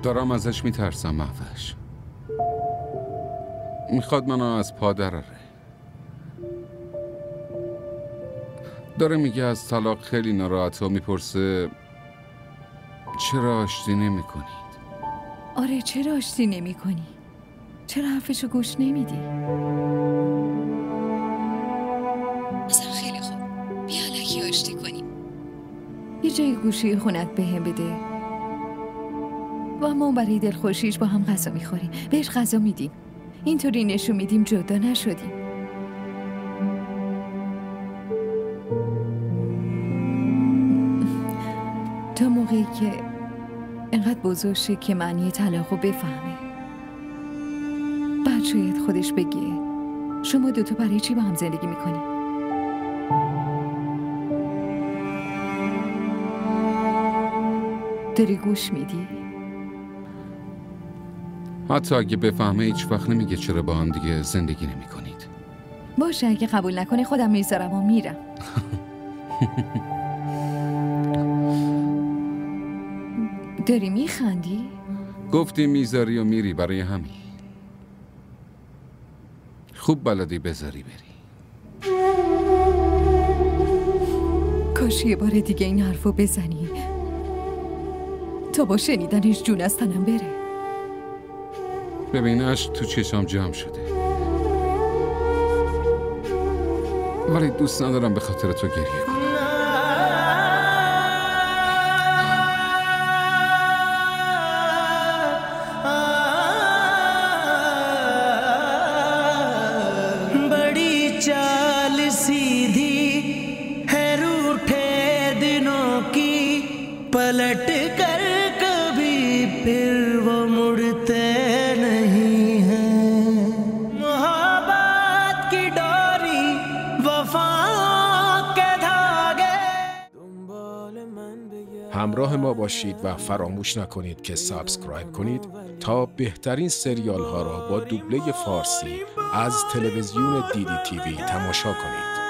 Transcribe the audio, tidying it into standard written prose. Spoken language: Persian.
دارم ازش میترسم مهوش. میخواد منو از پا دراره. داره میگه از طلاق خیلی ناراحته و میپرسه چرا آشتی نمی کنید؟ آره چرا آشتی نمی کنی؟ چرا حرفشو گوش نمیدی؟ اصلا خیلی خوب، بیا الکی آشتی کنیم. یه جای گوشه خونت بهم بده و ما برای دلخوشیش با هم غذا میخوریم، بهش غذا میدیم، اینطوری نشون میدیم جدا نشدیم. تا موقعی که اینقدر بزرگ شه که معنی طلاقو بفهمه، بعد شاید خودش بگه شما دوتا برای چی با هم زندگی میکنی؟ داری گوش میدی؟ حتی اگه بفهمه هیچ وقت نمیگه چرا با هم دیگه زندگی نمی کنید. باشه اگه قبول نکنه خودم میذارم و میرم. داری میخندی؟ گفتی میذاری و میری، برای همین. خوب بلدی بذاری بری. کاش یه بار دیگه این حرفو بزنی تا با شنیدنش جون از تنم بره. ببین اشک تو چشام جمع شده، ولی دوست ندارم به خاطر تو گریه کنم. बड़ी चाल सीधी है रूठे दिनों की, पलट कर कभी फिर वो मुड़ते नहीं हैं। मोहब्बत की डोरी वफाओं के धागे। همراه ما باشید و فراموش نکنید که سابسکرایب کنید تا بهترین سریال ها را با دوبله فارسی از تلویزیون دیدی تیوی تماشا کنید.